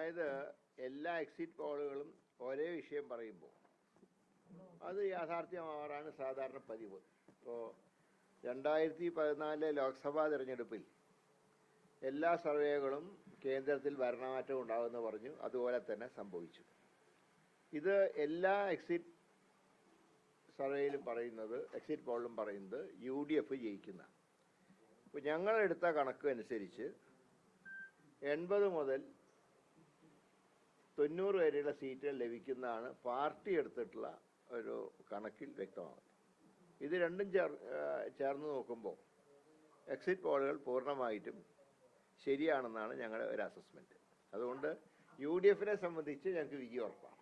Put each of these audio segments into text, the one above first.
അതായത് എല്ലാ എക്സിറ്റ് പോളുകളും ഒരേ വിഷയം പറയുമ്പോൾ അത് യാഥാർത്ഥ്യമാവാറാണ് സാധാരണ പതിവ്. ഇപ്പോൾ 2014 ലോക്സഭാ തിരഞ്ഞെടുപ്പിൽ എല്ലാ സർവേകളും കേന്ദ്രത്തിൽ ഭരണമാറ്റം ഉണ്ടാകുമെന്ന് പറഞ്ഞു. അതുപോലെ തന്നെ സംഭവിച്ചു. ഇത് എല്ലാ എക്സിറ്റ് സർവേയിലും പറയുന്നത്, എക്സിറ്റ് പോളിലും പറയുന്നത് UDF ജയിക്കുന്ന. ഇപ്പോൾ ഞങ്ങളെടുത്ത കണക്ക് അനുസരിച്ച് 80 മുതൽ 90 വരെയുള്ള സീറ്റുകൾ ലഭിക്കുന്നതാണ് പാർട്ടി എടുത്തിട്ടുള്ള ഒരു കണക്കിൽ വ്യക്തമാകുന്നത്. ഇത് രണ്ടും ചേർന്ന് നോക്കുമ്പോൾ എക്സിറ്റ് പോളുകൾ പൂർണ്ണമായിട്ടും ശരിയാണെന്നാണ് ഞങ്ങളുടെ ഒരു അസസ്മെൻറ്റ്. അതുകൊണ്ട് UDFനെ സംബന്ധിച്ച് ഞങ്ങൾക്ക് വിജയം ഉറപ്പാണ്.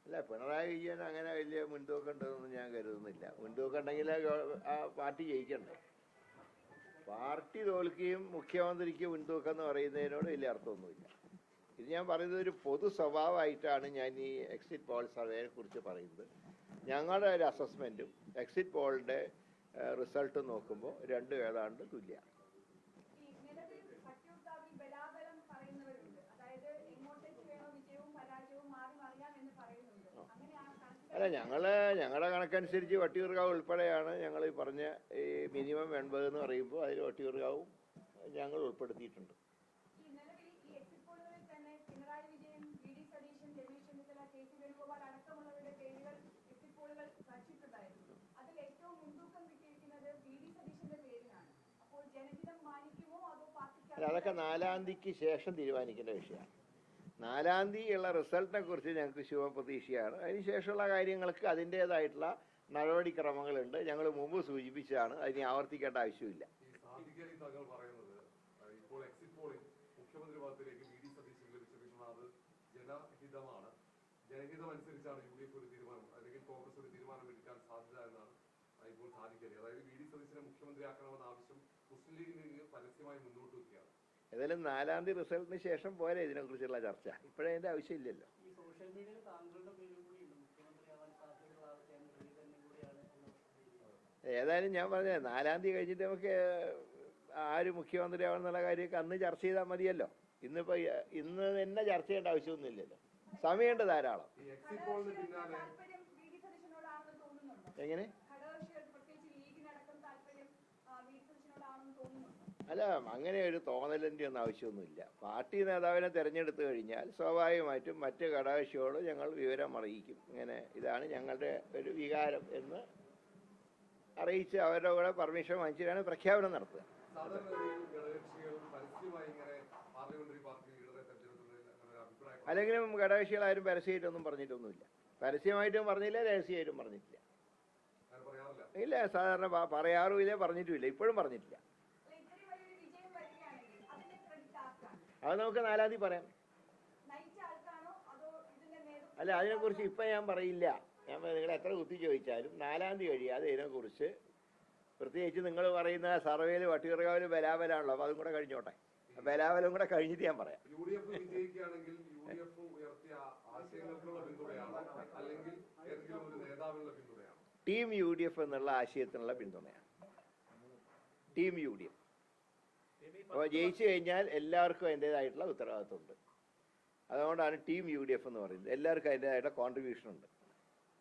അല്ല, പിണറായി വിജയൻ അങ്ങനെ വലിയ മുൻതൂക്കം ഉണ്ടെന്നൊന്നും ഞാൻ കരുതുന്നില്ല. മുൻതൂക്കം ഉണ്ടെങ്കിൽ ആ പാർട്ടി ജയിക്കണ്ടേ. പാർട്ടി തോൽക്കുകയും മുഖ്യമന്ത്രിക്ക് മുൻതൂക്കം എന്ന് പറയുന്നതിനോട് വലിയ അർത്ഥമൊന്നുമില്ല. ഇത് ഞാൻ പറയുന്നത് ഒരു പൊതു സ്വഭാവമായിട്ടാണ് ഞാൻ ഈ എക്സിറ്റ് പോൾ സർവേയെ കുറിച്ച് പറയുന്നത്. ഞങ്ങളുടെ ഒരു അസസ്മെൻറ്റും എക്സിറ്റ് പോളിൻ്റെ റിസൾട്ടും നോക്കുമ്പോൾ രണ്ടും ഏതാണ്ട് തുല്യമാണ്. അല്ല, ഞങ്ങളുടെ കണക്കനുസരിച്ച് വട്ടിയൂർക്കാവ് ഉൾപ്പെടെയാണ് ഞങ്ങൾ പറഞ്ഞ ഈ മിനിമം 80 എന്ന് പറയുമ്പോൾ അതിൽ വട്ടിയൂർക്കാവും ഞങ്ങൾ ഉൾപ്പെടുത്തിയിട്ടുണ്ട്. അല്ല, അതൊക്കെ 4-ാം തീയതിക്ക് ശേഷം തീരുമാനിക്കേണ്ട വിഷയമാണ്. 4-ാം തീയതിയുള്ള റിസൾട്ടിനെ കുറിച്ച് ഞങ്ങൾക്ക് ശുഭപ്രതീക്ഷയാണ്. അതിനുശേഷമുള്ള കാര്യങ്ങൾക്ക് അതിൻ്റേതായിട്ടുള്ള നടപടിക്രമങ്ങളുണ്ട്. ഞങ്ങൾ മുമ്പ് സൂചിപ്പിച്ചതാണ്. അതിന് ആവർത്തിക്കേണ്ട ആവശ്യമില്ല. ഏതായാലും 4-ാം തീയതി റിസൾട്ടിന് ശേഷം പോരെ ഇതിനെക്കുറിച്ചുള്ള ചർച്ച. ഇപ്പോഴേ അതിൻ്റെ ആവശ്യമില്ലല്ലോ. ഏതായാലും ഞാൻ പറഞ്ഞത് 4-ാം തീയതി കഴിഞ്ഞിട്ട് നമുക്ക് ആര് മുഖ്യമന്ത്രിയാവണമെന്നുള്ള കാര്യമൊക്കെ അന്ന് ചർച്ച ചെയ്താൽ മതിയല്ലോ. ഇന്ന് തന്നെ ചർച്ച ചെയ്യേണ്ട ആവശ്യമൊന്നുമില്ലല്ലോ. സമയമുണ്ട് ധാരാളം. എങ്ങനെ? അല്ല, അങ്ങനെ ഒരു തോന്നലിൻ്റെ ഒന്നും ആവശ്യമൊന്നുമില്ല. പാർട്ടി നേതാവിനെ തിരഞ്ഞെടുത്തു കഴിഞ്ഞാൽ സ്വാഭാവികമായിട്ടും മറ്റ് ഘടകകക്ഷിയോട് ഞങ്ങൾ വിവരം അറിയിക്കും. ഇങ്ങനെ ഇതാണ് ഞങ്ങളുടെ ഒരു വികാരം എന്ന് അറിയിച്ച് അവരുടെ കൂടെ പെർമിഷൻ വാങ്ങിച്ചിട്ടാണ് പ്രഖ്യാപനം നടത്തുക. അല്ലെങ്കിലും ഘടകകക്ഷികളാരും പരസ്യമായിട്ടൊന്നും പറഞ്ഞിട്ടൊന്നുമില്ല. പരസ്യമായിട്ടും പറഞ്ഞില്ല, രഹസ്യമായിട്ടും പറഞ്ഞിട്ടില്ല. ഇല്ല, സാധാരണ പറയാറുമില്ല, പറഞ്ഞിട്ടുമില്ല, ഇപ്പോഴും പറഞ്ഞിട്ടില്ല. അത് നമുക്ക് 4-ാം തീയതി പറയാം. അല്ല, അതിനെക്കുറിച്ച് ഇപ്പം ഞാൻ പറയില്ല. ഞാൻ നിങ്ങൾ എത്ര കുത്തി ചോദിച്ചാലും 4-ാം തീയതി കഴിയാതെ ഇതിനെക്കുറിച്ച്, പ്രത്യേകിച്ച് നിങ്ങൾ പറയുന്ന സർവേയിൽ വട്ടിയൂർക്കാവിൽ ബലാബലാണല്ലോ, അപ്പോൾ അതും കൂടെ കഴിഞ്ഞോട്ടെ. ബലാബലം കൂടെ കഴിഞ്ഞിട്ട് ഞാൻ പറയാം. ടീം UDF എന്നുള്ള ആശയത്തിനുള്ള പിന്തുണയാണ്. Team UDF. അപ്പോൾ ജയിച്ചു കഴിഞ്ഞാൽ എല്ലാവർക്കും അതിൻ്റേതായിട്ടുള്ള ഉത്തരവാദിത്വമുണ്ട്. അതുകൊണ്ടാണ് ടീം UDF എന്ന് പറയുന്നത്. എല്ലാവർക്കും അതിൻ്റേതായിട്ടുള്ള കോൺട്രിബ്യൂഷൻ ഉണ്ട്.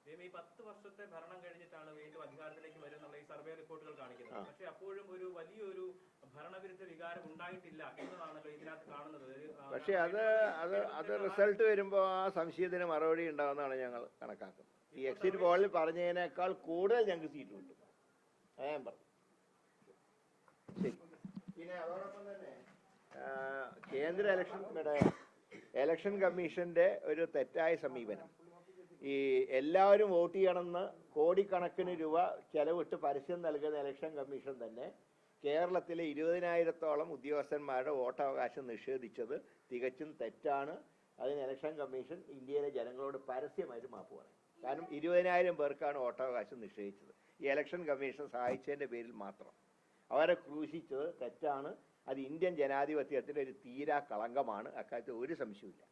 10 വർഷത്തെ ഭരണം കഴിഞ്ഞിട്ടാണ് വീണ്ടും അധികാരത്തിലേക്ക് വരുന്നുള്ള ഈ സർവേ റിപ്പോർട്ടുകൾ കാണിക്കുന്നത്. പക്ഷെ അപ്പോഴും ഒരു വലിയൊരു ഭരണവിരുദ്ധ വികാരം ഉണ്ടായിട്ടില്ല എന്നതാണല്ലോ ഇതിനകത്ത് കാണുന്നത്. പക്ഷെ അത് റിസൾട്ട് വരുമ്പോൾ ആ സംശയത്തിന് മറുപടി ഉണ്ടാവുന്നതാണ് ഞങ്ങൾ കണക്കാക്കുന്നത്. ഈ എക്സിറ്റ് പോളിൽ പറഞ്ഞതിനേക്കാൾ കൂടുതൽ ഞങ്ങൾക്ക് സീറ്റ് കിട്ടും. അതാ ഞാൻ പറഞ്ഞു. ശരി. പിന്നെ അതോടൊപ്പം തന്നെ കേന്ദ്ര ഇലക്ഷൻ കമ്മീഷന്റെ ഒരു തെറ്റായ സമീപനം, ഈ എല്ലാവരും വോട്ട് ചെയ്യണമെന്ന് കോടിക്കണക്കിന് രൂപ ചെലവിട്ട് പരസ്യം നൽകുന്ന ഇലക്ഷൻ കമ്മീഷൻ തന്നെ കേരളത്തിലെ 20,000-ഓളം ഉദ്യോഗസ്ഥന്മാരുടെ വോട്ടവകാശം നിഷേധിച്ചത് തികച്ചും തെറ്റാണ്. അതിന് ഇലക്ഷൻ കമ്മീഷൻ ഇന്ത്യയിലെ ജനങ്ങളോട് പരസ്യമായിട്ട് മാപ്പ് പറയും. കാരണം 20,000 പേർക്കാണ് വോട്ടവകാശം നിഷേധിച്ചത്. ഈ ഇലക്ഷൻ കമ്മീഷൻ സഹായിച്ചതിൻ്റെ പേരിൽ മാത്രം അവരെ ക്രൂശിച്ചത് തെറ്റാണ്. അത് ഇന്ത്യൻ ജനാധിപത്യത്തിൻ്റെ ഒരു തീരാ കളങ്കമാണ്. അക്കാര്യത്തിൽ ഒരു സംശയവുമില്ല.